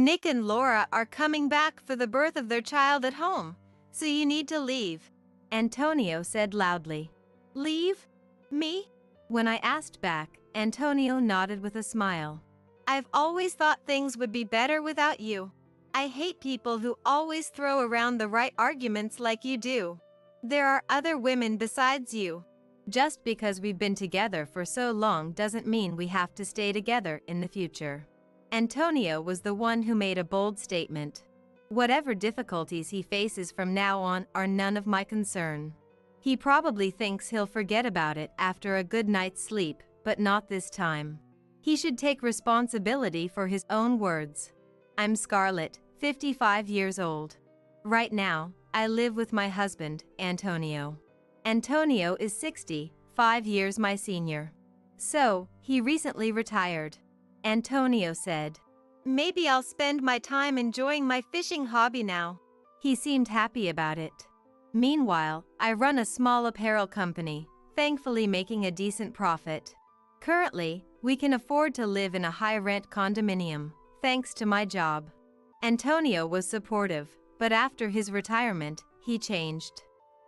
Nick and Laura are coming back for the birth of their child at home, so you need to leave," Antonio said loudly. "Leave? Me?" When I asked back, Antonio nodded with a smile. "I've always thought things would be better without you. I hate people who always throw around the right arguments like you do. There are other women besides you. Just because we've been together for so long doesn't mean we have to stay together in the future." Antonio was the one who made a bold statement. Whatever difficulties he faces from now on are none of my concern. He probably thinks he'll forget about it after a good night's sleep, but not this time. He should take responsibility for his own words. I'm Scarlett, 55 years old. Right now, I live with my husband, Antonio. Antonio is 60, 5 years my senior. So, he recently retired. Antonio said, "Maybe I'll spend my time enjoying my fishing hobby now." He seemed happy about it. Meanwhile, I run a small apparel company, thankfully making a decent profit. Currently, we can afford to live in a high-rent condominium, thanks to my job. Antonio was supportive, but after his retirement, he changed.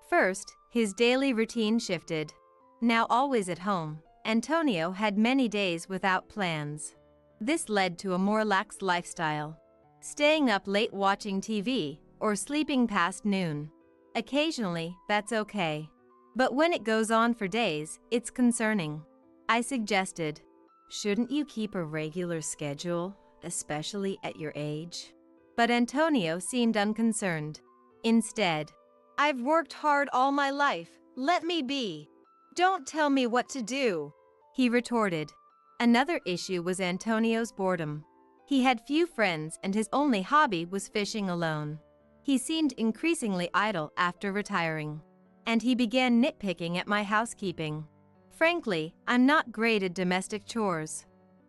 First, his daily routine shifted. Now always at home, Antonio had many days without plans. This led to a more lax lifestyle, staying up late watching TV or sleeping past noon. Occasionally, that's okay. But when it goes on for days, it's concerning. I suggested, "Shouldn't you keep a regular schedule, especially at your age?" But Antonio seemed unconcerned. Instead, "I've worked hard all my life, let me be. Don't tell me what to do," he retorted. Another issue was Antonio's boredom. He had few friends and his only hobby was fishing alone. He seemed increasingly idle after retiring. And he began nitpicking at my housekeeping. Frankly, I'm not great at domestic chores.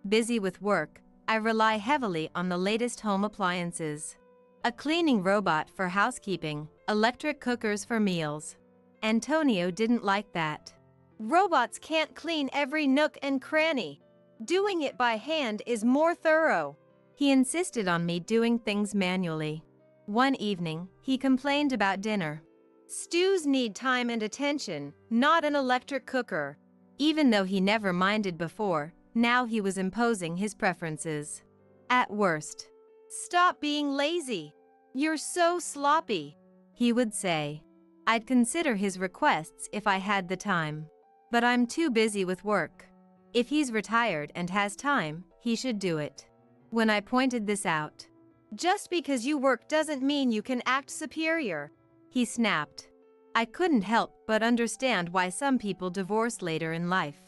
Busy with work, I rely heavily on the latest home appliances. A cleaning robot for housekeeping, electric cookers for meals. Antonio didn't like that. "Robots can't clean every nook and cranny. Doing it by hand is more thorough." He insisted on me doing things manually. One evening, he complained about dinner. "Stews need time and attention, not an electric cooker." Even though he never minded before, now he was imposing his preferences. At worst, "Stop being lazy. You're so sloppy," he would say. I'd consider his requests if I had the time. But I'm too busy with work. If he's retired and has time, he should do it. When I pointed this out, "Just because you work doesn't mean you can act superior," he snapped. I couldn't help but understand why some people divorce later in life.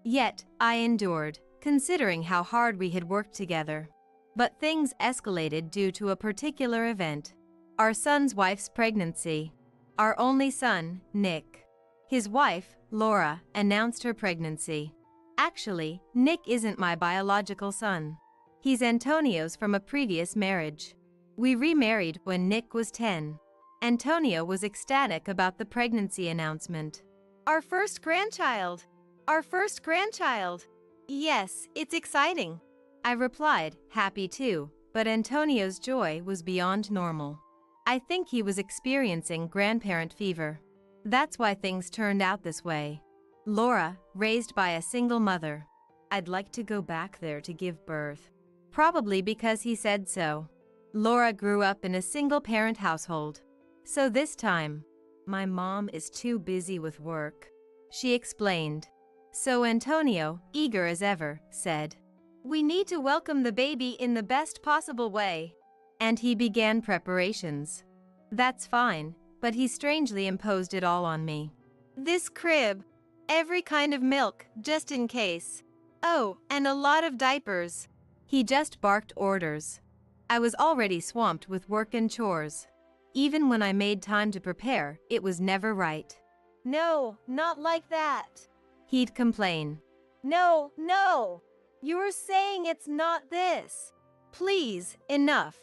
Yet, I endured, considering how hard we had worked together. But things escalated due to a particular event. Our son's wife's pregnancy. Our only son, Nick. His wife, Laura, announced her pregnancy. Actually, Nick isn't my biological son. He's Antonio's from a previous marriage. We remarried when Nick was 10. Antonio was ecstatic about the pregnancy announcement. "Our first grandchild! Our first grandchild!" "Yes, it's exciting," I replied, happy too, but Antonio's joy was beyond normal. I think he was experiencing grandparent fever. That's why things turned out this way. Laura, raised by a single mother. I'd like to go back there to give birth. Probably because he said so. Laura grew up in a single-parent household. So this time, "My mom is too busy with work," she explained. So Antonio, eager as ever, said, "We need to welcome the baby in the best possible way." And he began preparations. That's fine, but he strangely imposed it all on me. "This crib, every kind of milk, just in case. Oh, and a lot of diapers." He just barked orders. I was already swamped with work and chores. Even when I made time to prepare, it was never right. "No, not like that," he'd complain. "No, no, you're saying it's not this. Please, enough.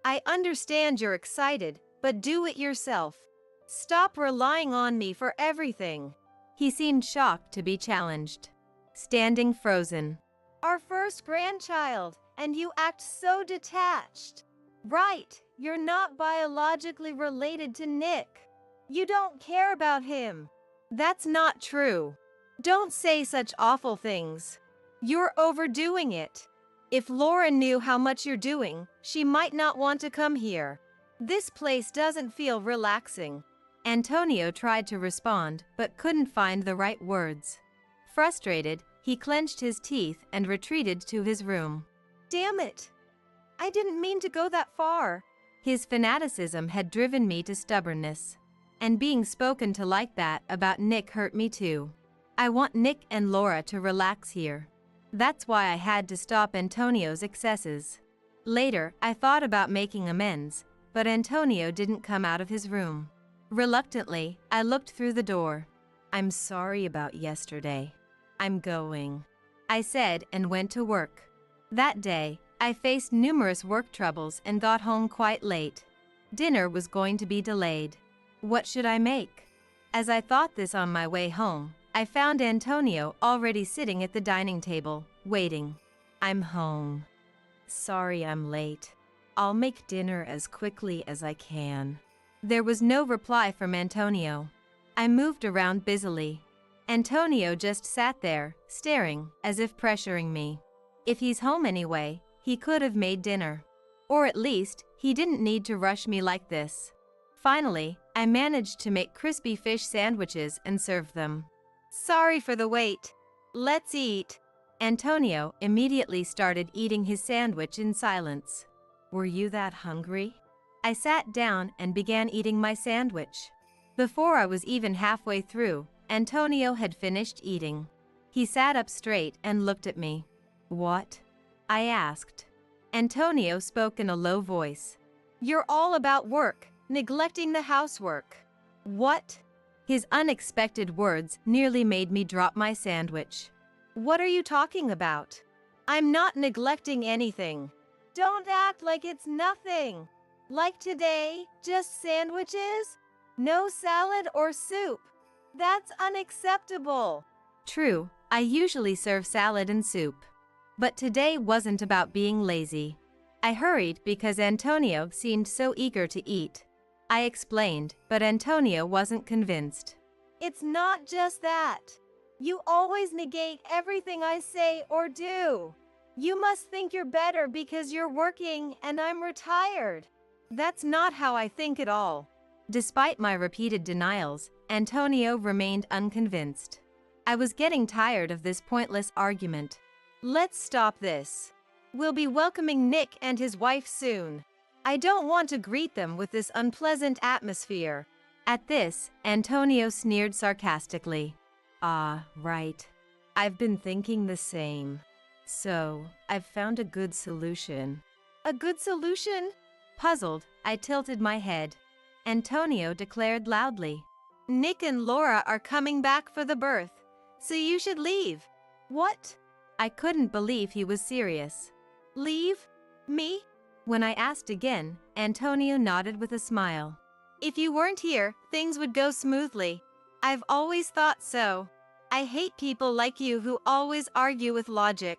I understand you're excited, but do it yourself. Stop relying on me for everything." He seemed shocked to be challenged. Standing frozen. "Our first grandchild, and you act so detached. Right, you're not biologically related to Nick. You don't care about him. That's not true. Don't say such awful things. You're overdoing it. If Laura knew how much you're doing, she might not want to come here. This place doesn't feel relaxing. Antonio tried to respond, but couldn't find the right words. Frustrated, he clenched his teeth and retreated to his room. Damn it! I didn't mean to go that far. His fanaticism had driven me to stubbornness. And being spoken to like that about Nick hurt me too. I want Nick and Laura to relax here. That's why I had to stop Antonio's excesses. Later, I thought about making amends, but Antonio didn't come out of his room. Reluctantly, I looked through the door. I'm sorry about yesterday. I'm going, I said and went to work. That day, I faced numerous work troubles and got home quite late. Dinner was going to be delayed. What should I make? As I thought this on my way home, I found Antonio already sitting at the dining table, waiting. I'm home. Sorry I'm late. I'll make dinner as quickly as I can. There was no reply from Antonio. I moved around busily. Antonio just sat there, staring, as if pressuring me. If he's home anyway, he could have made dinner. Or at least, he didn't need to rush me like this. Finally, I managed to make crispy fish sandwiches and serve them. Sorry for the wait. Let's eat. Antonio immediately started eating his sandwich in silence. Were you that hungry? I sat down and began eating my sandwich. Before I was even halfway through, Antonio had finished eating. He sat up straight and looked at me. What? I asked. Antonio spoke in a low voice. You're all about work, neglecting the housework. What? His unexpected words nearly made me drop my sandwich. What are you talking about? I'm not neglecting anything. Don't act like it's nothing. Like today, just sandwiches? No salad or soup. That's unacceptable. True, I usually serve salad and soup. But today wasn't about being lazy. I hurried because Antonio seemed so eager to eat. I explained, but Antonio wasn't convinced. It's not just that. You always negate everything I say or do. You must think you're better because you're working and I'm retired. That's not how I think at all. Despite my repeated denials, Antonio remained unconvinced. I was getting tired of this pointless argument. Let's stop this. We'll be welcoming Nick and his wife soon. I don't want to greet them with this unpleasant atmosphere. At this, Antonio sneered sarcastically. Ah, right. I've been thinking the same. So, I've found a good solution. A good solution? Puzzled, I tilted my head. Antonio declared loudly. Nick and Laura are coming back for the birth, so you should leave. What? I couldn't believe he was serious. Leave? Me? When I asked again, Antonio nodded with a smile. If you weren't here, things would go smoothly. I've always thought so. I hate people like you who always argue with logic.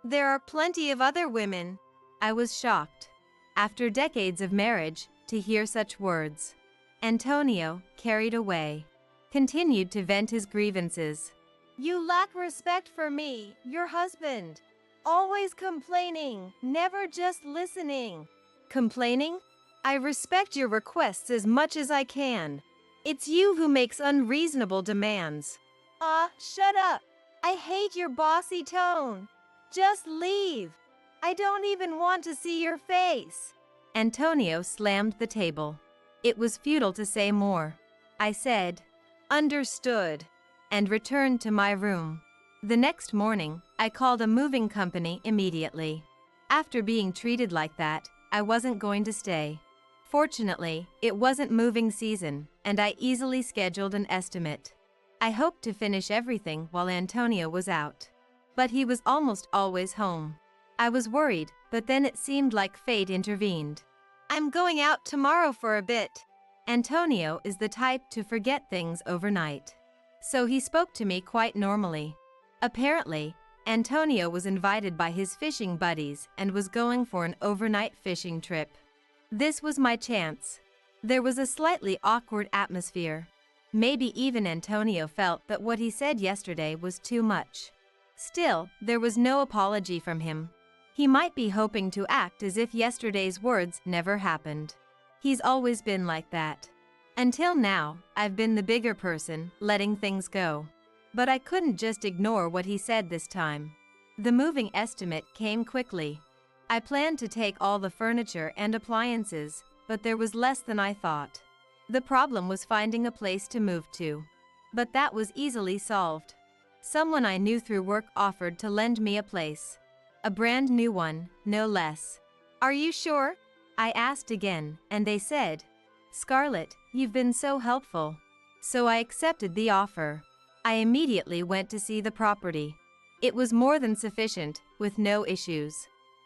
There are plenty of other women. I was shocked. After decades of marriage, to hear such words. Antonio, carried away, continued to vent his grievances. You lack respect for me, your husband. Always complaining, never just listening. Complaining? I respect your requests as much as I can. It's you who makes unreasonable demands. Shut up. I hate your bossy tone. Just leave. I don't even want to see your face. Antonio slammed the table. It was futile to say more. I said, understood, and returned to my room. The next morning, I called a moving company immediately. After being treated like that, I wasn't going to stay. Fortunately, it wasn't moving season, and I easily scheduled an estimate. I hoped to finish everything while Antonio was out. But he was almost always home. I was worried, but then it seemed like fate intervened. I'm going out tomorrow for a bit. Antonio is the type to forget things overnight. So he spoke to me quite normally. Apparently, Antonio was invited by his fishing buddies and was going for an overnight fishing trip. This was my chance. There was a slightly awkward atmosphere. Maybe even Antonio felt that what he said yesterday was too much. Still, there was no apology from him. He might be hoping to act as if yesterday's words never happened. He's always been like that. Until now, I've been the bigger person, letting things go. But I couldn't just ignore what he said this time. The moving estimate came quickly. I planned to take all the furniture and appliances, but there was less than I thought. The problem was finding a place to move to. But that was easily solved. Someone I knew through work offered to lend me a place. A brand new one, no less. "Are you sure?" I asked again, and they said, "Scarlett, you've been so helpful." So I accepted the offer. I immediately went to see the property. It was more than sufficient, with no issues.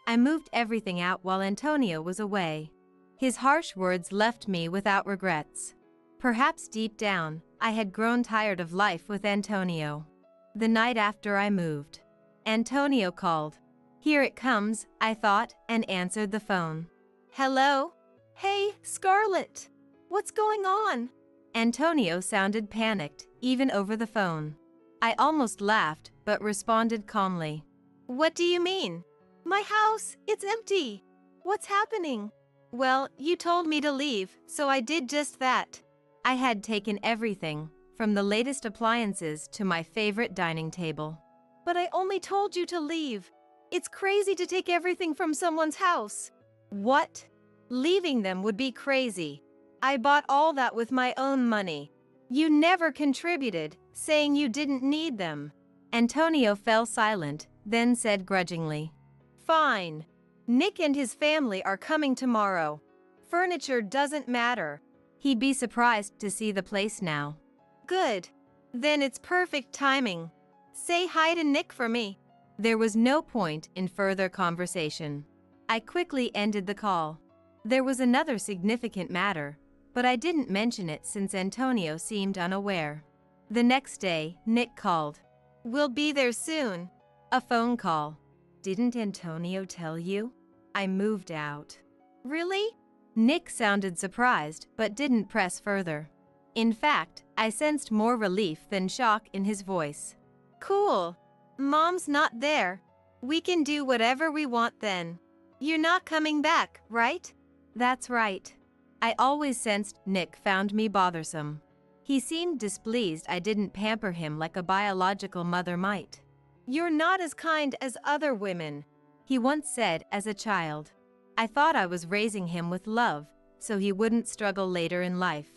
I moved everything out while Antonio was away. His harsh words left me without regrets. Perhaps deep down, I had grown tired of life with Antonio. The night after I moved, Antonio called. Here it comes, I thought, and answered the phone. "Hello?" "Hey, Scarlett. What's going on?" Antonio sounded panicked, even over the phone. I almost laughed, but responded calmly. "What do you mean?" "My house, it's empty. What's happening?" "Well, you told me to leave, so I did just that." I had taken everything, from the latest appliances to my favorite dining table. "But I only told you to leave. It's crazy to take everything from someone's house." "What? Leaving them would be crazy. I bought all that with my own money. You never contributed, saying you didn't need them." Antonio fell silent, then said grudgingly, "Fine. Nick and his family are coming tomorrow. Furniture doesn't matter. He'd be surprised to see the place now." "Good. Then it's perfect timing. Say hi to Nick for me." There was no point in further conversation. I quickly ended the call. There was another significant matter, but I didn't mention it since Antonio seemed unaware. The next day, Nick called. "We'll be there soon." A phone call. "Didn't Antonio tell you? I moved out." "Really?" Nick sounded surprised, but didn't press further. In fact, I sensed more relief than shock in his voice. "Cool. Mom's not there. We can do whatever we want then. You're not coming back, right?" "That's right." I always sensed Nick found me bothersome. He seemed displeased I didn't pamper him like a biological mother might. "You're not as kind as other women," he once said as a child. I thought I was raising him with love, so he wouldn't struggle later in life.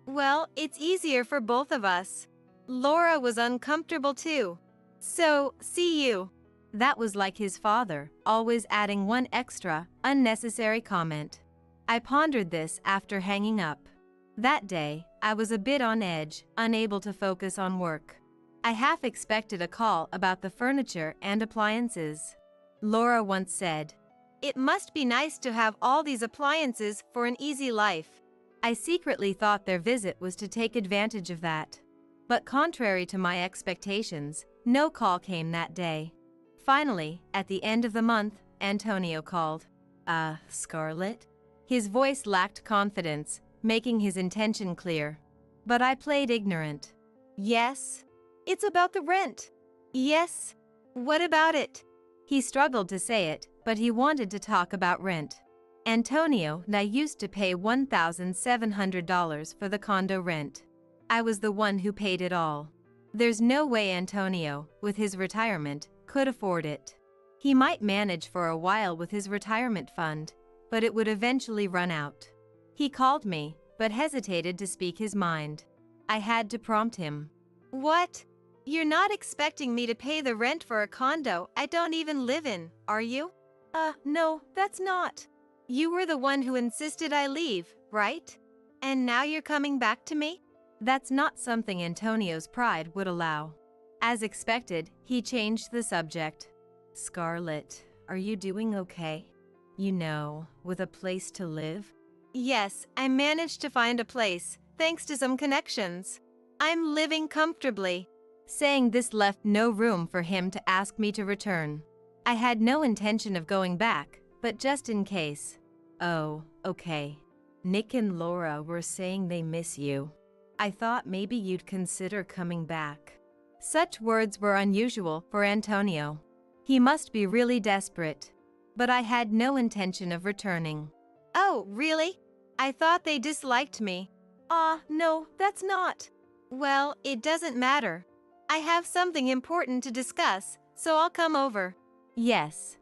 "Well, it's easier for both of us. Laura was uncomfortable too. So, see you." That was like his father, always adding one extra, unnecessary comment. I pondered this after hanging up. That day, I was a bit on edge, unable to focus on work. I half expected a call about the furniture and appliances. Laura once said, "It must be nice to have all these appliances for an easy life." I secretly thought their visit was to take advantage of that. But contrary to my expectations, no call came that day. Finally, at the end of the month, Antonio called. Scarlett?" His voice lacked confidence, making his intention clear. But I played ignorant. "Yes? It's about the rent." "Yes? What about it?" He struggled to say it, but he wanted to talk about rent. Antonio and I used to pay $1,700 for the condo rent. I was the one who paid it all. There's no way Antonio, with his retirement, could afford it. He might manage for a while with his retirement fund, but it would eventually run out. He called me, but hesitated to speak his mind. I had to prompt him. "What? You're not expecting me to pay the rent for a condo I don't even live in, are you?" No, that's not. You were the one who insisted I leave, right? And now you're coming back to me?" That's not something Antonio's pride would allow. As expected, he changed the subject. "Scarlett, are you doing okay? You know, with a place to live?" "Yes, I managed to find a place, thanks to some connections. I'm living comfortably. Saying this left no room for him to ask me to return. I had no intention of going back, but just in case. Oh, okay. Nick and Laura were saying they miss you. I thought maybe you'd consider coming back. Such words were unusual for Antonio. He must be really desperate. But I had no intention of returning. Oh, really? I thought they disliked me. No, that's not. Well, it doesn't matter. I have something important to discuss, so I'll come over. Yes,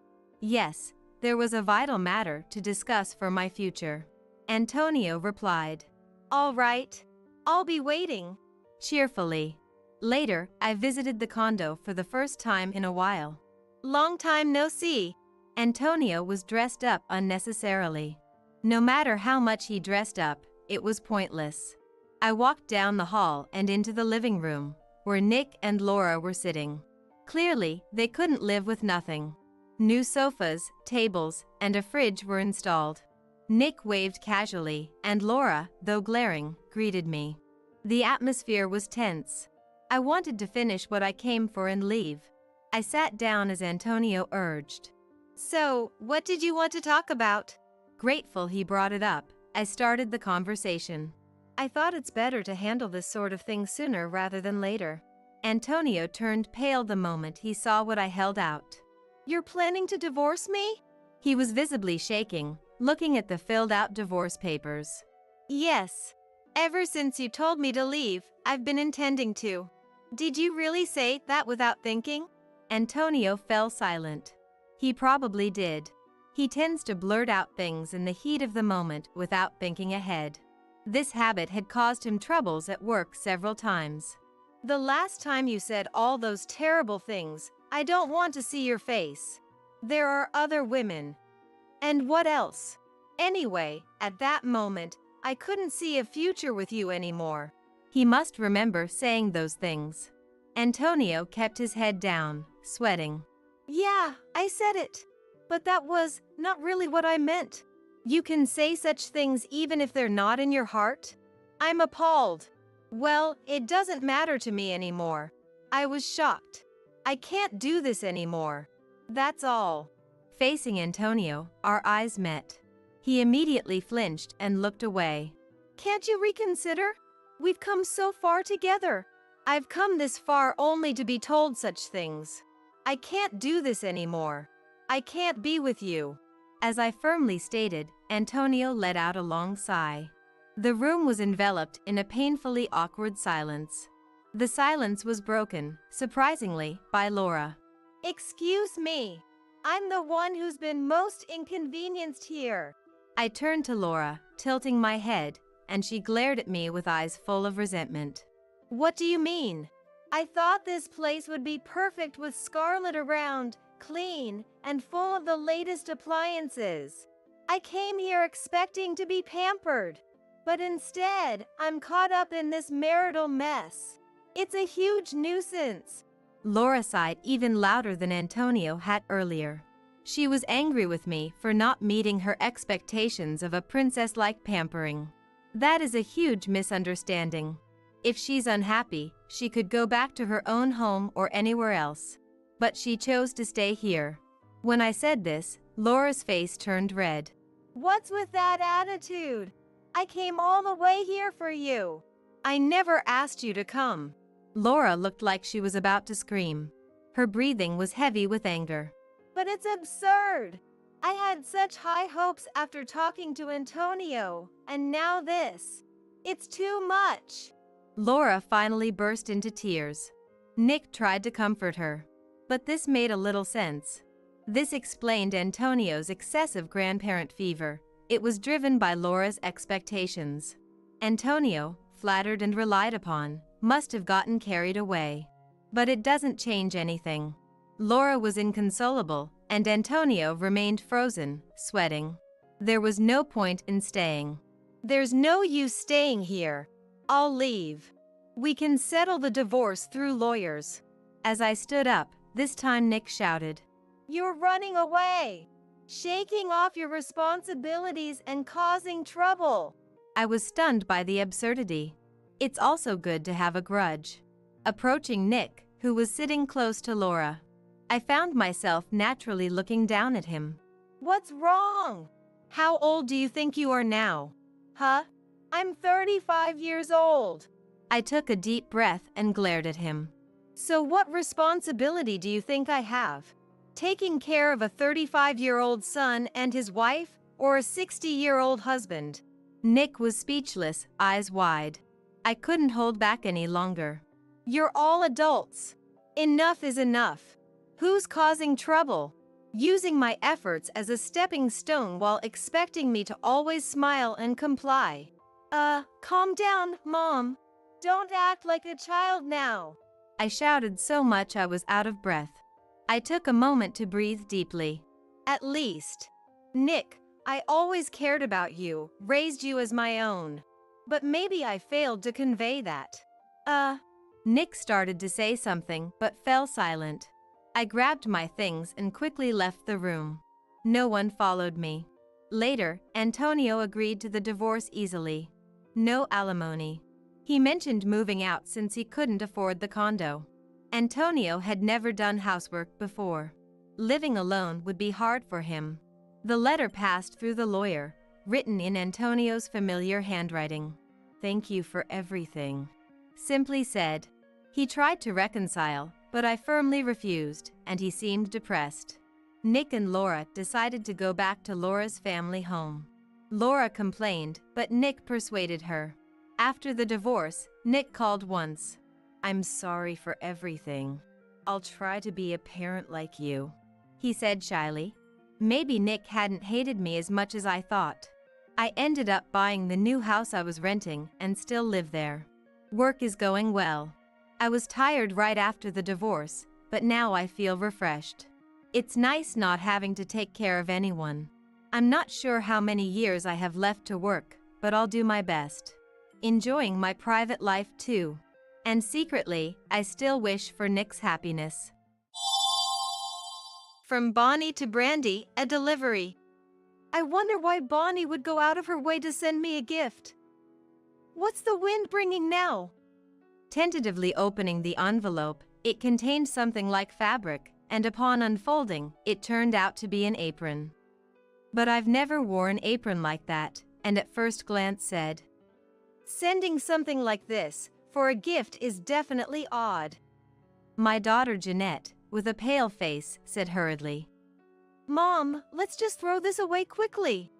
there was a vital matter to discuss for my future. Antonio replied. All right, I'll be waiting. Cheerfully. Later, I visited the condo for the first time in a while. Long time no see. Antonio was dressed up unnecessarily. No matter how much he dressed up, it was pointless. I walked down the hall and into the living room, where Nick and Laura were sitting. Clearly, they couldn't live with nothing. New sofas, tables, and a fridge were installed. Nick waved casually, and Laura, though glaring, greeted me. The atmosphere was tense. I wanted to finish what I came for and leave. I sat down as Antonio urged. So, what did you want to talk about? Grateful he brought it up, I started the conversation. I thought it's better to handle this sort of thing sooner rather than later. Antonio turned pale the moment he saw what I held out. You're planning to divorce me? He was visibly shaking, looking at the filled-out divorce papers. Yes. Ever since you told me to leave, I've been intending to. Did you really say that without thinking? Antonio fell silent. He probably did. He tends to blurt out things in the heat of the moment without thinking ahead. This habit had caused him troubles at work several times. The last time you said all those terrible things, I don't want to see your face. There are other women. And what else? Anyway, at that moment, I couldn't see a future with you anymore. He must remember saying those things. Antonio kept his head down, sweating. Yeah, I said it. But that was not really what I meant. You can say such things even if they're not in your heart? I'm appalled. Well, it doesn't matter to me anymore. I was shocked. I can't do this anymore. That's all. Facing Antonio, our eyes met. He immediately flinched and looked away. Can't you reconsider? We've come so far together. I've come this far only to be told such things. I can't do this anymore. I can't be with you. As I firmly stated, Antonio let out a long sigh. The room was enveloped in a painfully awkward silence. The silence was broken, surprisingly, by Laura. Excuse me. I'm the one who's been most inconvenienced here. I turned to Laura, tilting my head, and she glared at me with eyes full of resentment. What do you mean? I thought this place would be perfect with Scarlet around, clean, and full of the latest appliances. I came here expecting to be pampered, but instead, I'm caught up in this marital mess. It's a huge nuisance. Laura sighed even louder than Antonio had earlier. She was angry with me for not meeting her expectations of a princess-like pampering. That is a huge misunderstanding. If she's unhappy, she could go back to her own home or anywhere else. But she chose to stay here. When I said this, Laura's face turned red. What's with that attitude? I came all the way here for you. I never asked you to come. Laura looked like she was about to scream. Her breathing was heavy with anger. But it's absurd. I had such high hopes after talking to Antonio, and now this. It's too much. Laura finally burst into tears. Nick tried to comfort her. But this made a little sense. This explained Antonio's excessive grandparent fever. It was driven by Laura's expectations. Antonio, flattered and relied upon, must have gotten carried away. But it doesn't change anything. Laura was inconsolable, and Antonio remained frozen, sweating. There was no point in staying. There's no use staying here. I'll leave. We can settle the divorce through lawyers. As I stood up, this time Nick shouted, You're running away! Shaking off your responsibilities and causing trouble. I was stunned by the absurdity. It's also good to have a grudge. approaching Nick, who was sitting close to Laura. I found myself naturally looking down at him. What's wrong? How old do you think you are now? Huh? I'm 35 years old. I took a deep breath and glared at him. So what responsibility do you think I have? Taking care of a 35-year-old son and his wife, or a 60-year-old husband? Nick was speechless, eyes wide. I couldn't hold back any longer. You're all adults. Enough is enough. Who's causing trouble? Using my efforts as a stepping stone while expecting me to always smile and comply. Calm down, Mom. Don't act like a child now. I shouted so much I was out of breath. I took a moment to breathe deeply. At least. Nick, I always cared about you, raised you as my own. But maybe I failed to convey that. Nick started to say something but fell silent. I grabbed my things and quickly left the room. No one followed me. Later, Antonio agreed to the divorce easily. No alimony. He mentioned moving out since he couldn't afford the condo. Antonio had never done housework before. Living alone would be hard for him. The letter passed through the lawyer, written in Antonio's familiar handwriting. Thank you for everything. Simply said. He tried to reconcile, but I firmly refused, and he seemed depressed. Nick and Laura decided to go back to Laura's family home. Laura complained, but Nick persuaded her. After the divorce, Nick called once. I'm sorry for everything. I'll try to be a parent like you, he said shyly. Maybe Nick hadn't hated me as much as I thought. I ended up buying the new house I was renting and still live there. Work is going well. I was tired right after the divorce, but now I feel refreshed. It's nice not having to take care of anyone. I'm not sure how many years I have left to work, but I'll do my best. Enjoying my private life too. And secretly, I still wish for Nick's happiness. From Bonnie to Brandy, a delivery. I wonder why Bonnie would go out of her way to send me a gift. What's the wind bringing now? Tentatively opening the envelope, it contained something like fabric, and upon unfolding, it turned out to be an apron. But I've never worn an apron like that, and at first glance said, sending something like this for a gift is definitely odd. My daughter Jeanette, with a pale face, said hurriedly, Mom, let's just throw this away quickly.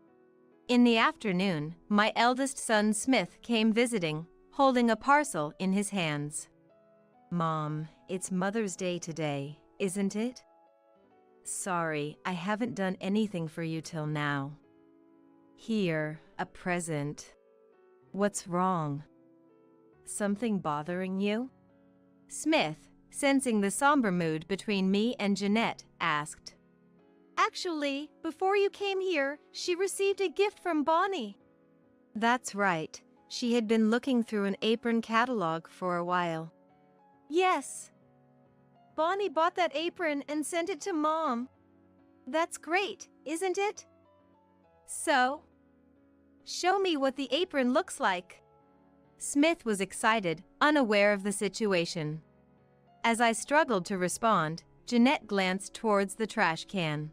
In the afternoon, my eldest son Smith came visiting, holding a parcel in his hands. Mom, it's Mother's Day today, isn't it? Sorry, I haven't done anything for you till now. Here, a present. What's wrong? Something bothering you? Smith, sensing the somber mood between me and Jeanette, asked. Actually, before you came here, she received a gift from Bonnie. That's right. She had been looking through an apron catalog for a while. Yes. Bonnie bought that apron and sent it to Mom. That's great, isn't it? So, show me what the apron looks like. Smith was excited, unaware of the situation. As I struggled to respond, Jeanette glanced towards the trash can.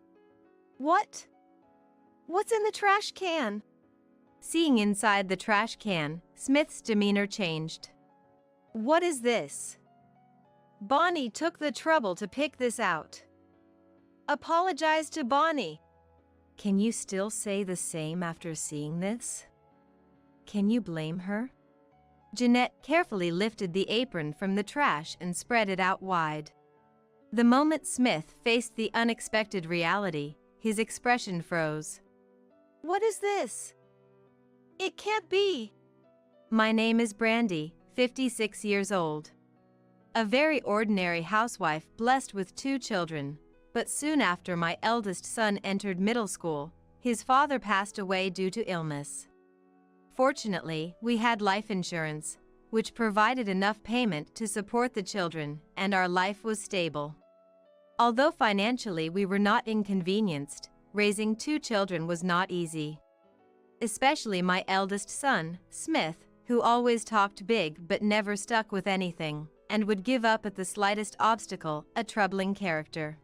What? What's in the trash can? Seeing inside the trash can, Smith's demeanor changed. What is this? Bonnie took the trouble to pick this out. Apologize to Bonnie. Can you still say the same after seeing this? Can you blame her? Jeanette carefully lifted the apron from the trash and spread it out wide. The moment Smith faced the unexpected reality, his expression froze. What is this? It can't be. My name is Brandy, 56 years old. A very ordinary housewife blessed with 2 children, but soon after my eldest son entered middle school, his father passed away due to illness. Fortunately, we had life insurance, which provided enough payment to support the children, and our life was stable. Although financially we were not inconvenienced, raising 2 children was not easy. Especially my eldest son, Smith, who always talked big but never stuck with anything, and would give up at the slightest obstacle, a troubling character.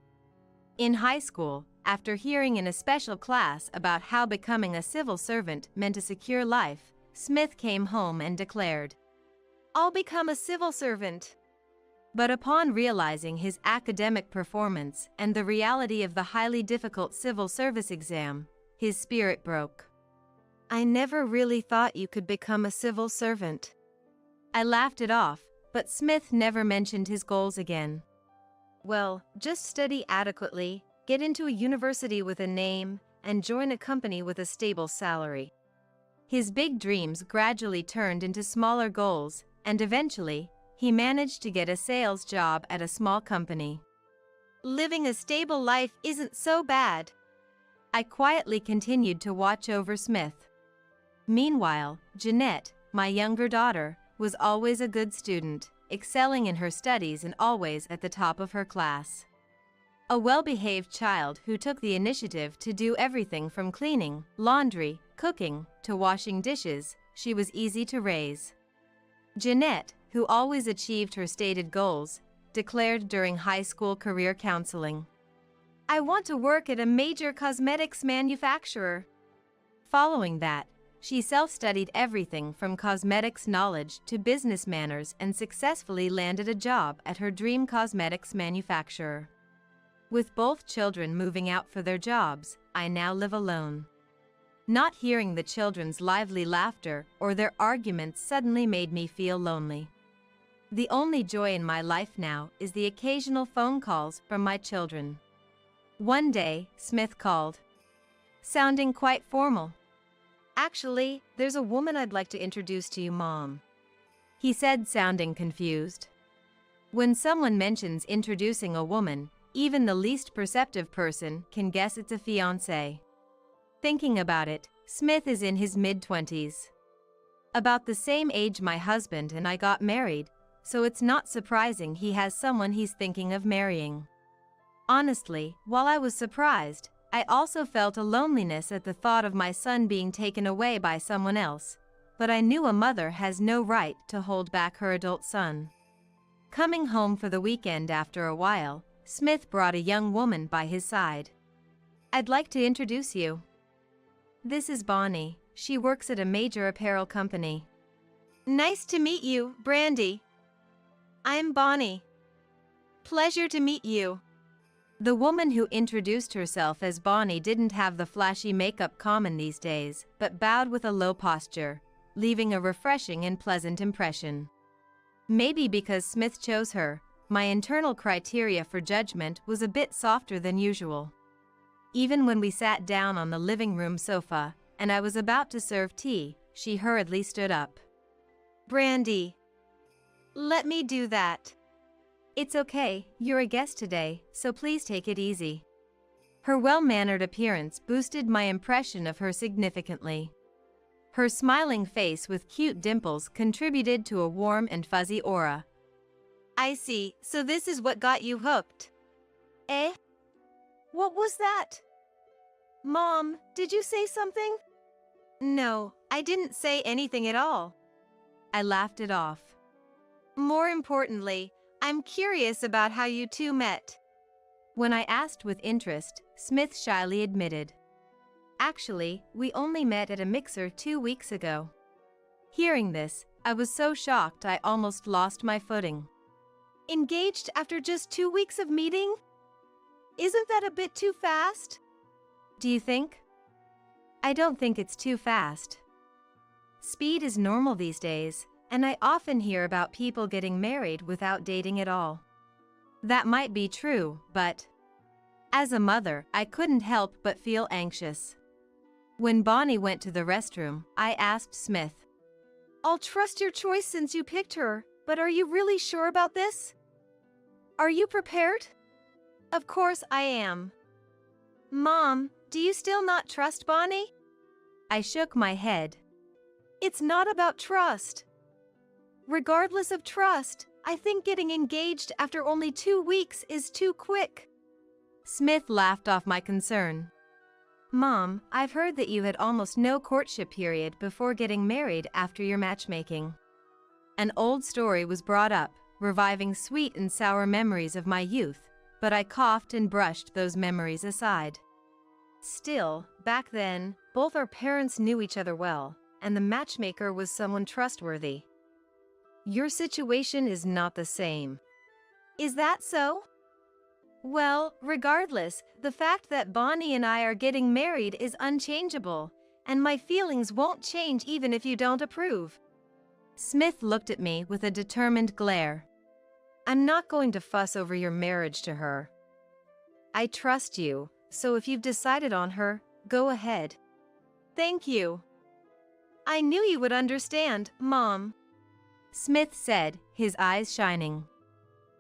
In high school, after hearing in a special class about how becoming a civil servant meant a secure life, Smith came home and declared, "I'll become a civil servant." But upon realizing his academic performance and the reality of the highly difficult civil service exam, his spirit broke. "I never really thought you could become a civil servant." I laughed it off, but Smith never mentioned his goals again. "Well, just study adequately, get into a university with a name, and join a company with a stable salary." His big dreams gradually turned into smaller goals, and eventually, he managed to get a sales job at a small company. "Living a stable life isn't so bad." I quietly continued to watch over Smith. Meanwhile, Jeanette, my younger daughter, was always a good student, excelling in her studies and always at the top of her class. A well-behaved child who took the initiative to do everything from cleaning, laundry, cooking, to washing dishes, she was easy to raise. Jeanette, who always achieved her stated goals, declared during high school career counseling, "I want to work at a major cosmetics manufacturer." Following that, she self-studied everything from cosmetics knowledge to business manners and successfully landed a job at her dream cosmetics manufacturer. With both children moving out for their jobs, I now live alone. Not hearing the children's lively laughter or their arguments suddenly made me feel lonely. The only joy in my life now is the occasional phone calls from my children. One day, Smith called, sounding quite formal. "Actually, there's a woman I'd like to introduce to you, Mom," he said, sounding confused. When someone mentions introducing a woman, even the least perceptive person can guess it's a fiancé. Thinking about it, Smith is in his mid-20s. About the same age my husband and I got married, so it's not surprising he has someone he's thinking of marrying. Honestly, while I was surprised, I also felt a loneliness at the thought of my son being taken away by someone else, but I knew a mother has no right to hold back her adult son. Coming home for the weekend after a while, Smith brought a young woman by his side. "I'd like to introduce you. This is Bonnie. She works at a major apparel company." "Nice to meet you, Brandy." "I'm Bonnie." "Pleasure to meet you." The woman who introduced herself as Bonnie didn't have the flashy makeup common these days, but bowed with a low posture, leaving a refreshing and pleasant impression. Maybe because Smith chose her, my internal criteria for judgment was a bit softer than usual. Even when we sat down on the living room sofa, and I was about to serve tea, she hurriedly stood up. "Brandy, let me do that." "It's okay, you're a guest today, so please take it easy." Her well-mannered appearance boosted my impression of her significantly. Her smiling face with cute dimples contributed to a warm and fuzzy aura. "I see, so this is what got you hooked." "Eh? What was that?" "Mom, did you say something?" "No, I didn't say anything at all." I laughed it off. "More importantly, I'm curious about how you two met." When I asked with interest, Smith shyly admitted, "Actually, we only met at a mixer 2 weeks ago." Hearing this, I was so shocked I almost lost my footing. "Engaged after just 2 weeks of meeting? Isn't that a bit too fast?" "Do you think?" "I don't think it's too fast. Speed is normal these days, and I often hear about people getting married without dating at all. That might be true, but as a mother, I couldn't help but feel anxious. When Bonnie went to the restroom, I asked Smith, "I'll trust your choice since you picked her, but are you really sure about this? Are you prepared?" "Of course I am." "Mom, do you still not trust Bonnie?" I shook my head. "It's not about trust. Regardless of trust, I think getting engaged after only 2 weeks is too quick." Smith laughed off my concern. "Mom, I've heard that you had almost no courtship period before getting married after your matchmaking." An old story was brought up, reviving sweet and sour memories of my youth, but I coughed and brushed those memories aside. Still, back then, both our parents knew each other well, and the matchmaker was someone trustworthy. Your situation is not the same. Is that so? Well, regardless, the fact that Bonnie and I are getting married is unchangeable, and my feelings won't change even if you don't approve. Smith looked at me with a determined glare. I'm not going to fuss over your marriage to her. I trust you, so if you've decided on her, go ahead. Thank you. I knew you would understand, Mom, Smith said, his eyes shining.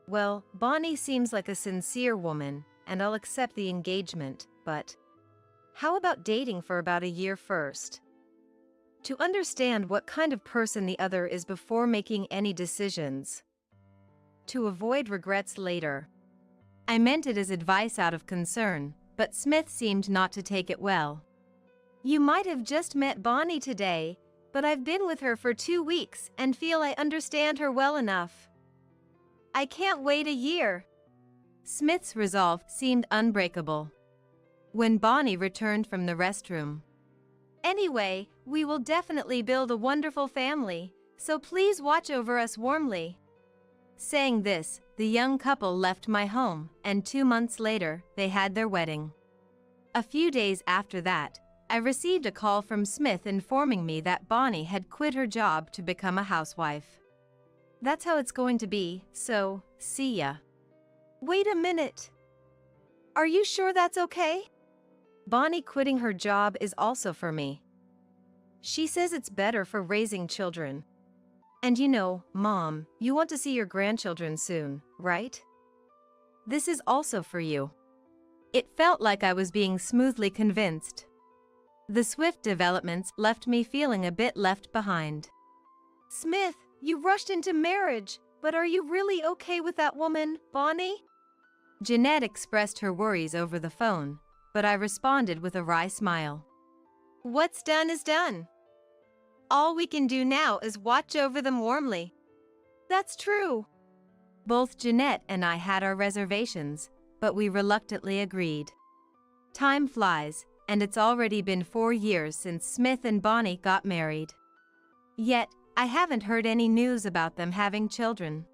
Well, Bonnie seems like a sincere woman, and I'll accept the engagement, but how about dating for about a year first? To understand what kind of person the other is before making any decisions. To avoid regrets later. I meant it as advice out of concern, but Smith seemed not to take it well. You might have just met Bonnie today, but I've been with her for 2 weeks and feel I understand her well enough. I can't wait a year. Smith's resolve seemed unbreakable. When Bonnie returned from the restroom. Anyway, we will definitely build a wonderful family, so please watch over us warmly. Saying this, the young couple left my home, and 2 months later, they had their wedding. A few days after that, I received a call from Smith informing me that Bonnie had quit her job to become a housewife. That's how it's going to be, so, see ya. Wait a minute. Are you sure that's okay? Bonnie quitting her job is also for me. She says it's better for raising children. And you know, Mom, you want to see your grandchildren soon, right? This is also for you. It felt like I was being smoothly convinced. The swift developments left me feeling a bit left behind. Smith, you rushed into marriage, but are you really okay with that woman, Bonnie? Jeanette expressed her worries over the phone, but I responded with a wry smile. What's done is done. All we can do now is watch over them warmly. That's true. Both Jeanette and I had our reservations, but we reluctantly agreed. Time flies, and it's already been 4 years since Smith and Bonnie got married. Yet, I haven't heard any news about them having children.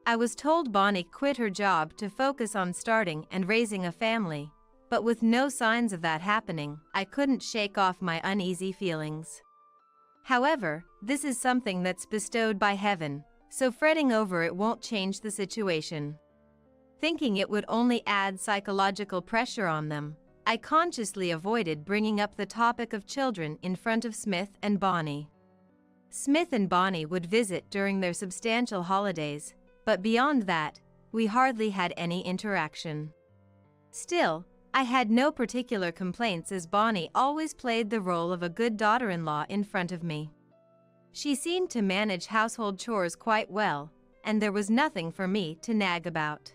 I was told Bonnie quit her job to focus on starting and raising a family, but with no signs of that happening, I couldn't shake off my uneasy feelings. However, this is something that's bestowed by heaven, so fretting over it won't change the situation. Thinking it would only add psychological pressure on them, I consciously avoided bringing up the topic of children in front of Smith and Bonnie. Smith and Bonnie would visit during their substantial holidays, but beyond that, we hardly had any interaction. Still, I had no particular complaints as Bonnie always played the role of a good daughter-in-law in front of me. She seemed to manage household chores quite well, and there was nothing for me to nag about.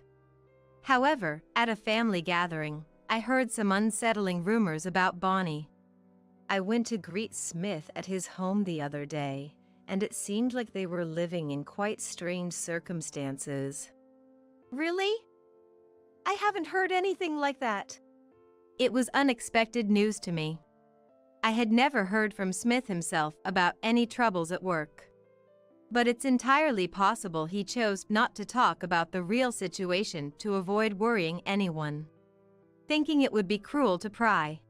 However, at a family gathering, I heard some unsettling rumors about Bonnie. I went to greet Smith at his home the other day, and it seemed like they were living in quite strange circumstances. Really? I haven't heard anything like that. It was unexpected news to me. I had never heard from Smith himself about any troubles at work. But it's entirely possible he chose not to talk about the real situation to avoid worrying anyone, thinking it would be cruel to pry.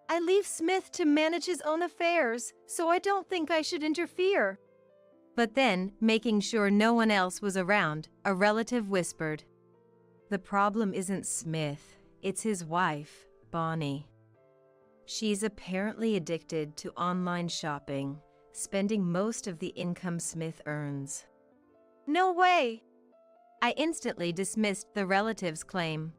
I leave Smith to manage his own affairs, so I don't think I should interfere. But then, making sure no one else was around, a relative whispered. The problem isn't Smith, it's his wife, Bonnie. She's apparently addicted to online shopping, spending most of the income Smith earns. No way! I instantly dismissed the relative's claim.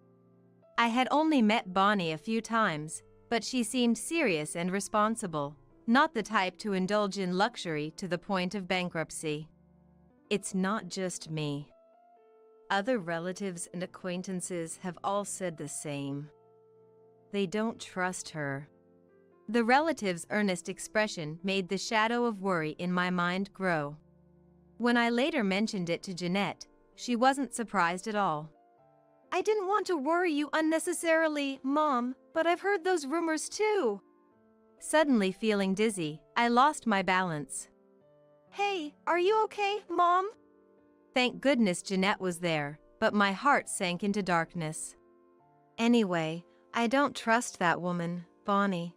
I had only met Bonnie a few times, but she seemed serious and responsible, not the type to indulge in luxury to the point of bankruptcy. It's not just me. Other relatives and acquaintances have all said the same. They don't trust her. The relative's earnest expression made the shadow of worry in my mind grow. When I later mentioned it to Jeanette, she wasn't surprised at all. I didn't want to worry you unnecessarily, Mom, but I've heard those rumors too. Suddenly feeling dizzy, I lost my balance. Hey, are you okay, Mom? Thank goodness Jeanette was there, but my heart sank into darkness. Anyway, I don't trust that woman, Bonnie.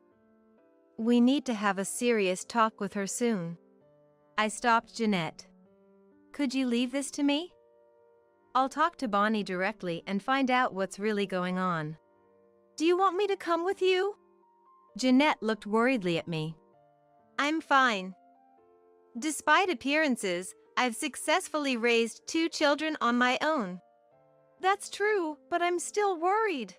We need to have a serious talk with her soon. I stopped Jeanette. Could you leave this to me? I'll talk to Bonnie directly and find out what's really going on. Do you want me to come with you? Jeanette looked worriedly at me. I'm fine. Despite appearances, I've successfully raised 2 children on my own. That's true, but I'm still worried.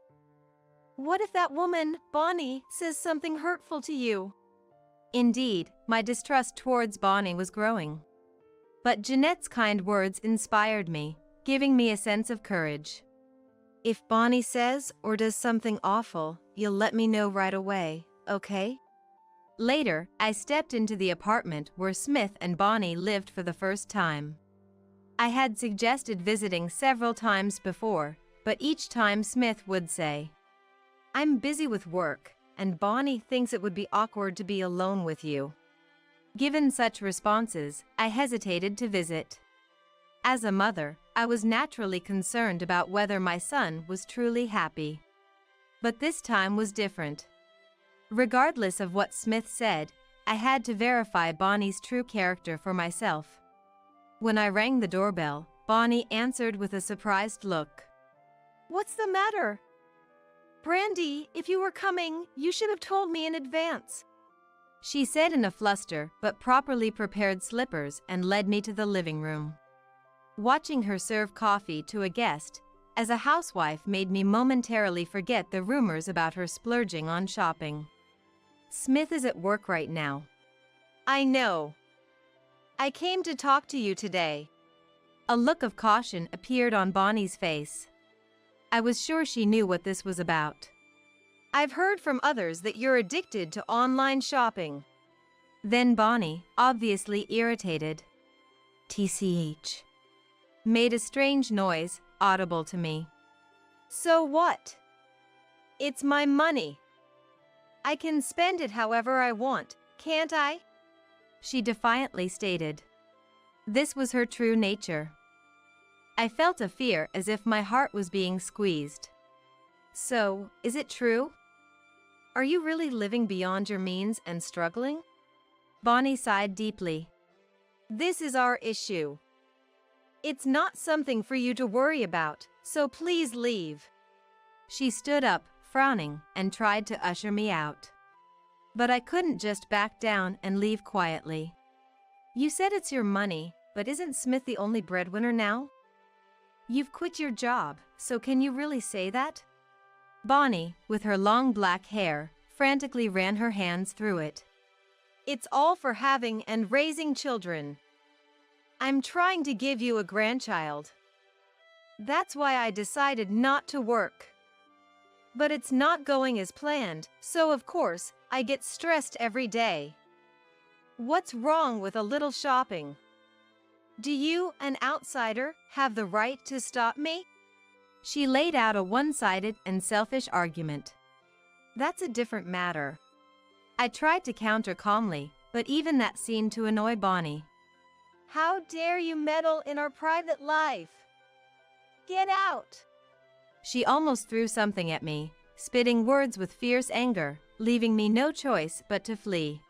What if that woman, Bonnie, says something hurtful to you? Indeed, my distrust towards Bonnie was growing. But Jeanette's kind words inspired me, giving me a sense of courage. If Bonnie says or does something awful, you'll let me know right away, okay? Later, I stepped into the apartment where Smith and Bonnie lived for the first time. I had suggested visiting several times before, but each time Smith would say, I'm busy with work, and Bonnie thinks it would be awkward to be alone with you. Given such responses, I hesitated to visit. As a mother, I was naturally concerned about whether my son was truly happy. But this time was different. Regardless of what Smith said, I had to verify Bonnie's true character for myself. When I rang the doorbell, Bonnie answered with a surprised look. What's the matter? Brandy, if you were coming, you should have told me in advance. She said in a fluster, but properly prepared slippers and led me to the living room. Watching her serve coffee to a guest, as a housewife made me momentarily forget the rumors about her splurging on shopping. Smith is at work right now. I know. I came to talk to you today. A look of caution appeared on Bonnie's face. I was sure she knew what this was about. I've heard from others that you're addicted to online shopping. Then Bonnie, obviously irritated, TCH, made a strange noise, audible to me. So what? It's my money. I can spend it however I want, can't I? She defiantly stated. This was her true nature. I felt a fear as if my heart was being squeezed. So, is it true? Are you really living beyond your means and struggling? Bonnie sighed deeply. This is our issue. It's not something for you to worry about, so please leave. She stood up, frowning, and tried to usher me out. But I couldn't just back down and leave quietly. You said it's your money, but isn't Smith the only breadwinner now? You've quit your job, so can you really say that? Bonnie, with her long black hair, frantically ran her hands through it. It's all for having and raising children. I'm trying to give you a grandchild. That's why I decided not to work. But it's not going as planned, so of course, I get stressed every day. What's wrong with a little shopping? Do you, an outsider, have the right to stop me? She laid out a one-sided and selfish argument. That's a different matter. I tried to counter calmly, but even that seemed to annoy Bonnie. How dare you meddle in our private life? Get out! She almost threw something at me, spitting words with fierce anger, leaving me no choice but to flee.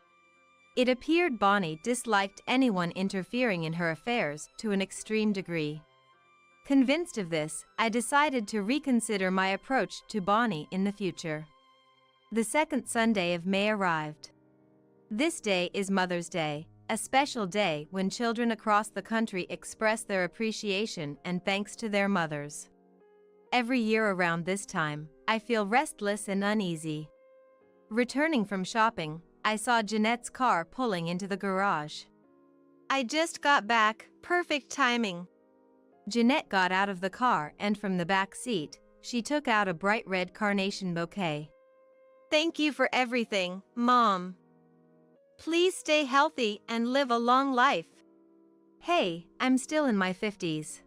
It appeared Bonnie disliked anyone interfering in her affairs to an extreme degree. Convinced of this, I decided to reconsider my approach to Bonnie in the future. The second Sunday of May arrived. This day is Mother's Day, a special day when children across the country express their appreciation and thanks to their mothers. Every year around this time, I feel restless and uneasy. Returning from shopping, I saw Jeanette's car pulling into the garage. I just got back, perfect timing. Jeanette got out of the car and from the back seat, she took out a bright red carnation bouquet. Thank you for everything, Mom. Please stay healthy and live a long life. Hey, I'm still in my 50s.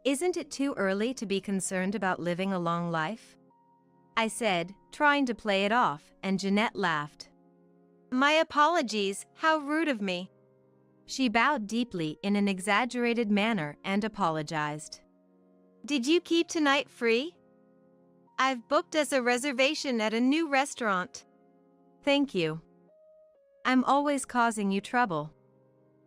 Isn't it too early to be concerned about living a long life? I said, trying to play it off, and Jeanette laughed. My apologies, how rude of me. She bowed deeply in an exaggerated manner and apologized. Did you keep tonight free? I've booked us a reservation at a new restaurant. Thank you. I'm always causing you trouble.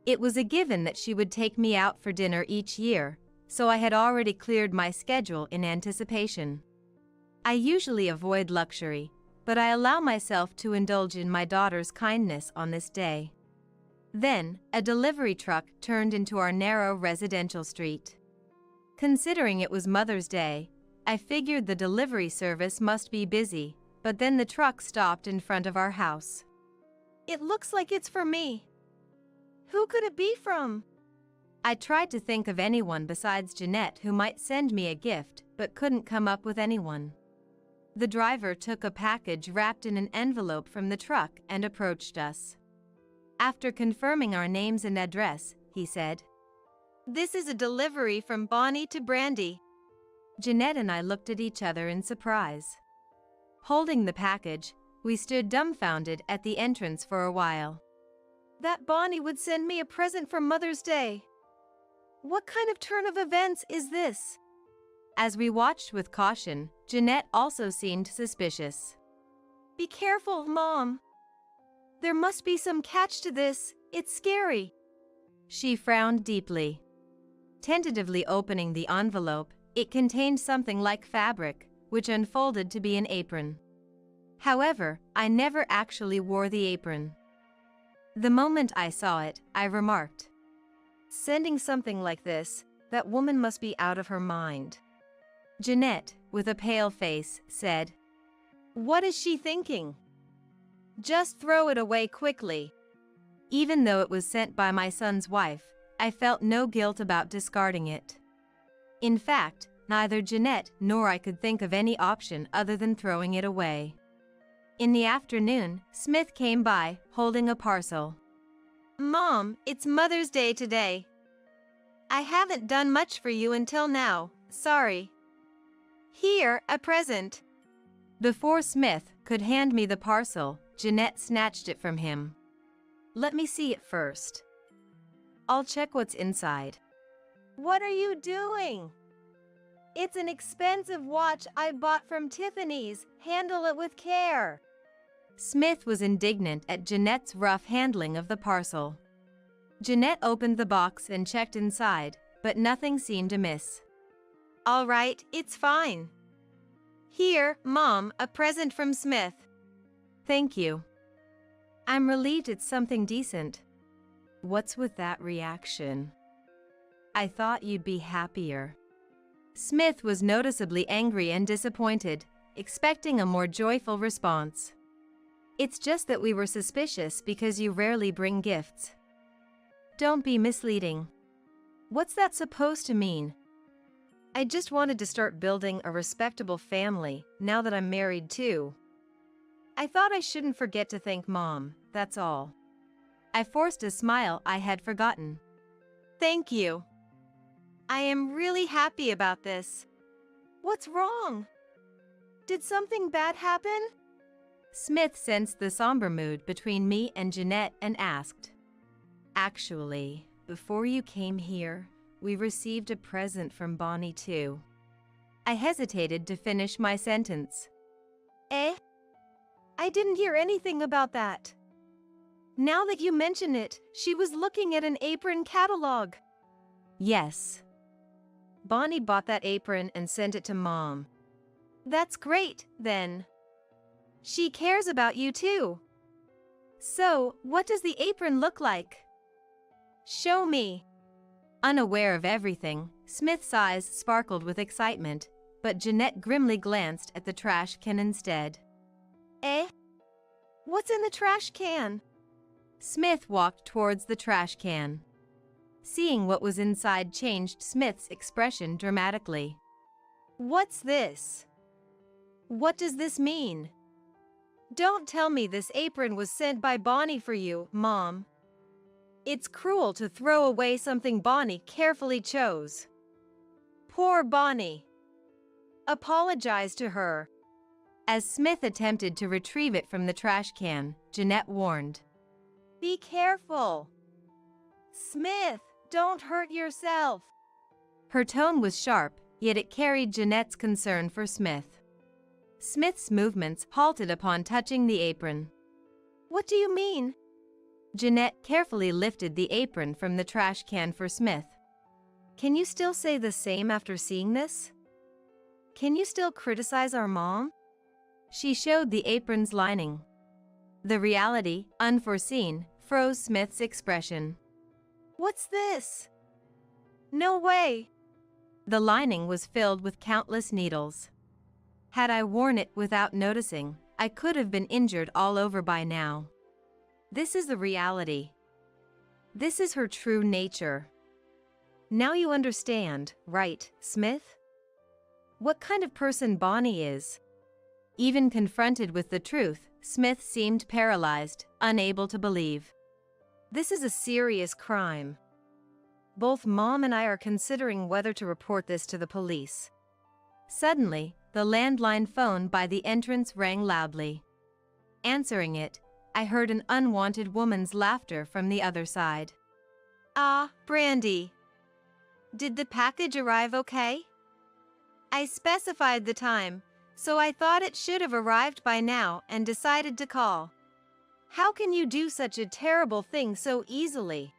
It was a given that she would take me out for dinner each year, so I had already cleared my schedule in anticipation. I usually avoid luxury, but I allow myself to indulge in my daughter's kindness on this day. Then, a delivery truck turned into our narrow residential street. Considering it was Mother's Day, I figured the delivery service must be busy, but then the truck stopped in front of our house. It looks like it's for me. Who could it be from? I tried to think of anyone besides Jeanette who might send me a gift, but couldn't come up with anyone. The driver took a package wrapped in an envelope from the truck and approached us. After confirming our names and address, he said, "This is a delivery from Bonnie to Brandy." Jeanette and I looked at each other in surprise. Holding the package, we stood dumbfounded at the entrance for a while. That Bonnie would send me a present for Mother's Day. What kind of turn of events is this? As we watched with caution, Jeanette also seemed suspicious. Be careful, Mom. There must be some catch to this, it's scary. She frowned deeply. Tentatively opening the envelope, it contained something like fabric, which unfolded to be an apron. However, I never actually wore the apron. The moment I saw it, I remarked, "Sending something like this, that woman must be out of her mind." Jeanette, with a pale face, said, "What is she thinking? Just throw it away quickly." Even though it was sent by my son's wife, I felt no guilt about discarding it. In fact, neither Jeanette nor I could think of any option other than throwing it away. In the afternoon, Smith came by, holding a parcel. "Mom, it's Mother's Day today. I haven't done much for you until now, sorry. Here, a present." Before Smith could hand me the parcel, Jeanette snatched it from him. "Let me see it first. I'll check what's inside." "What are you doing?" "It's an expensive watch I bought from Tiffany's. Handle it with care." Smith was indignant at Jeanette's rough handling of the parcel. Jeanette opened the box and checked inside, but nothing seemed amiss. "All right, it's fine. Here, Mom, a present from Smith." "Thank you. I'm relieved it's something decent." "What's with that reaction? I thought you'd be happier." Smith was noticeably angry and disappointed, expecting a more joyful response. "It's just that we were suspicious because you rarely bring gifts." "Don't be misleading. What's that supposed to mean?" "I just wanted to start building a respectable family now that I'm married too. I thought I shouldn't forget to thank Mom, that's all." I forced a smile I had forgotten. "Thank you. I am really happy about this. What's wrong? Did something bad happen?" Smith sensed the somber mood between me and Jeanette and asked, "Actually, before you came here, we received a present from Bonnie too." I hesitated to finish my sentence. "Eh? I didn't hear anything about that. Now that you mention it, she was looking at an apron catalog." "Yes. Bonnie bought that apron and sent it to Mom." "That's great, then. She cares about you too. So, what does the apron look like? Show me." Unaware of everything, Smith's eyes sparkled with excitement, but Jeanette grimly glanced at the trash can instead. "Eh? What's in the trash can?" Smith walked towards the trash can. Seeing what was inside changed Smith's expression dramatically. "What's this? What does this mean? Don't tell me this apron was sent by Bonnie for you, Mom." It's cruel to throw away something Bonnie carefully chose. Poor Bonnie. Apologize to her. As Smith attempted to retrieve it from the trash can, Jeanette warned. Be careful. Smith, don't hurt yourself. Her tone was sharp, yet it carried Jeanette's concern for Smith. Smith's movements halted upon touching the apron. What do you mean? Jeanette carefully lifted the apron from the trash can for Smith. Can you still say the same after seeing this? Can you still criticize our mom? She showed the apron's lining. The reality, unforeseen, froze Smith's expression. What's this? No way. The lining was filled with countless needles. Had I worn it without noticing, I could have been injured all over by now. This is the reality. This is her true nature. Now you understand, right, Smith? What kind of person Bonnie is. Even confronted with the truth, Smith seemed paralyzed, unable to believe. This is a serious crime. Both Mom and I are considering whether to report this to the police. Suddenly, the landline phone by the entrance rang loudly. Answering it, I heard an unwanted woman's laughter from the other side. Ah, Brandy. Did the package arrive okay? I specified the time, so I thought it should have arrived by now and decided to call. How can you do such a terrible thing so easily?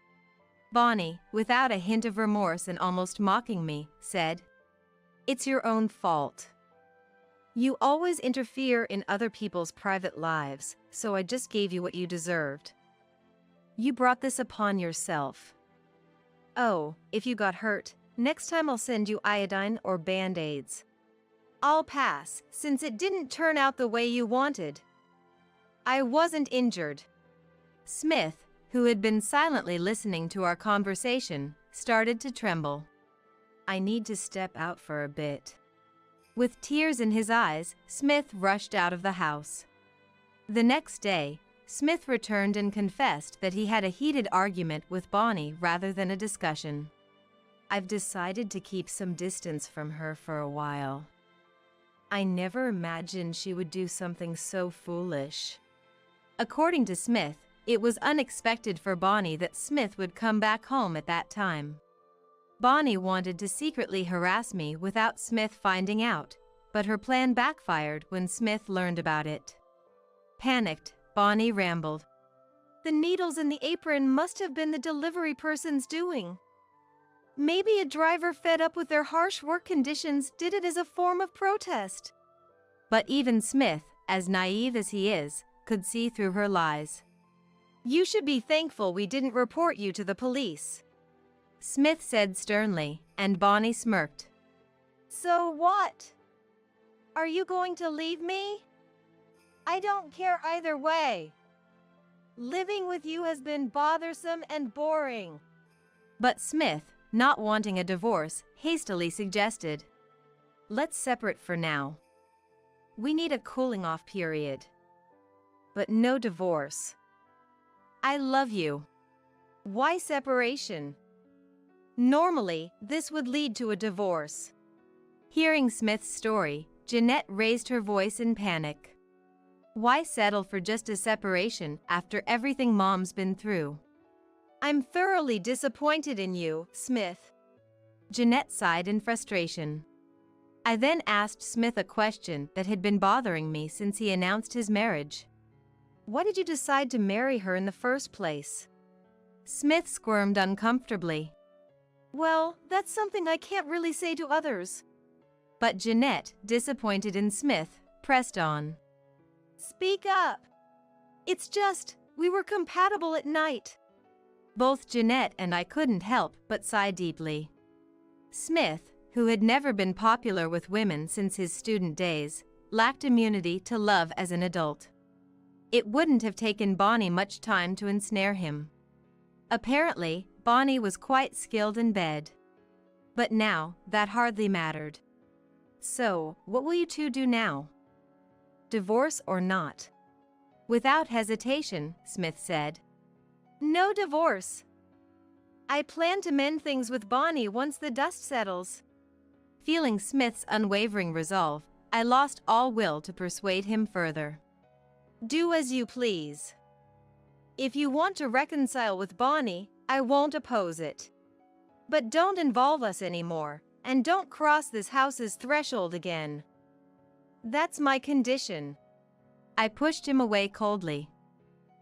Bonnie, without a hint of remorse and almost mocking me, said, It's your own fault. You always interfere in other people's private lives, so I just gave you what you deserved. You brought this upon yourself. Oh, if you got hurt, next time I'll send you iodine or Band-Aids. I'll pass, since it didn't turn out the way you wanted. I wasn't injured. Smith, who had been silently listening to our conversation, started to tremble. I need to step out for a bit. With tears in his eyes, Smith rushed out of the house. The next day, Smith returned and confessed that he had a heated argument with Bonnie rather than a discussion. I've decided to keep some distance from her for a while. I never imagined she would do something so foolish. According to Smith, it was unexpected for Bonnie that Smith would come back home at that time. Bonnie wanted to secretly harass me without Smith finding out, but her plan backfired when Smith learned about it. Panicked, Bonnie rambled. The needles in the apron must have been the delivery person's doing. Maybe a driver fed up with their harsh work conditions did it as a form of protest. But even Smith, as naive as he is, could see through her lies. You should be thankful we didn't report you to the police, Smith said sternly, and Bonnie smirked. So what? Are you going to leave me? I don't care either way. Living with you has been bothersome and boring. But Smith, not wanting a divorce, hastily suggested, Let's separate for now. We need a cooling-off period. But no divorce. I love you. Why separation? Normally, this would lead to a divorce. Hearing Smith's story, Jeanette raised her voice in panic. Why settle for just a separation after everything Mom's been through? I'm thoroughly disappointed in you, Smith. Jeanette sighed in frustration. I then asked Smith a question that had been bothering me since he announced his marriage. Why did you decide to marry her in the first place? Smith squirmed uncomfortably. Well, that's something I can't really say to others. But Jeanette, disappointed in Smith, pressed on. Speak up. It's just, we were compatible at night. Both Jeanette and I couldn't help but sigh deeply. Smith, who had never been popular with women since his student days, lacked immunity to love as an adult. It wouldn't have taken Bonnie much time to ensnare him. Apparently, Bonnie was quite skilled in bed. But now, that hardly mattered. So, what will you two do now? Divorce or not? Without hesitation, Smith said. No divorce. I plan to mend things with Bonnie once the dust settles. Feeling Smith's unwavering resolve, I lost all will to persuade him further. Do as you please. If you want to reconcile with Bonnie, I won't oppose it. But don't involve us anymore, and don't cross this house's threshold again. That's my condition. I pushed him away coldly.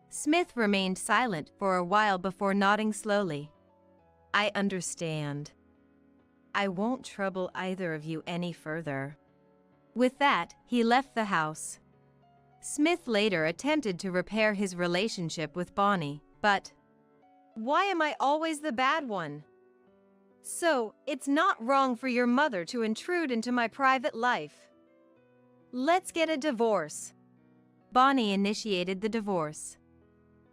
Smith remained silent for a while before nodding slowly. I understand. I won't trouble either of you any further. With that, he left the house. Smith later attempted to repair his relationship with Bonnie, but why am I always the bad one? So, it's not wrong for your mother to intrude into my private life. Let's get a divorce. Bonnie initiated the divorce.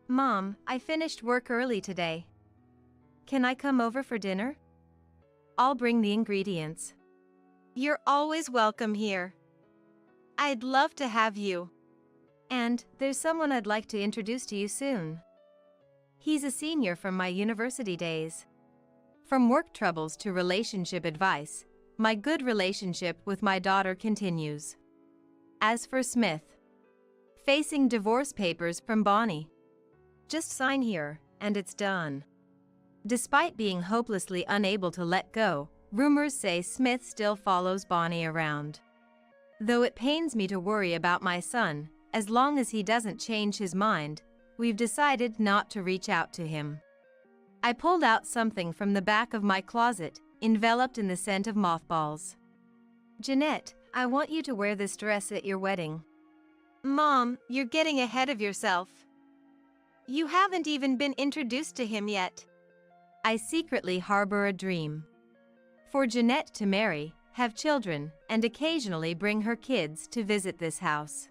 Mom, I finished work early today. Can I come over for dinner? I'll bring the ingredients. You're always welcome here. I'd love to have you. And there's someone I'd like to introduce to you soon. He's a senior from my university days. From work troubles to relationship advice, my good relationship with my daughter continues. As for Smith, facing divorce papers from Bonnie. Just sign here, and it's done. Despite being hopelessly unable to let go, rumors say Smith still follows Bonnie around. Though it pains me to worry about my son, as long as he doesn't change his mind, we've decided not to reach out to him. I pulled out something from the back of my closet, enveloped in the scent of mothballs. Jeanette, I want you to wear this dress at your wedding. Mom, you're getting ahead of yourself. You haven't even been introduced to him yet. I secretly harbor a dream. For Jeanette to marry, have children, and occasionally bring her kids to visit this house.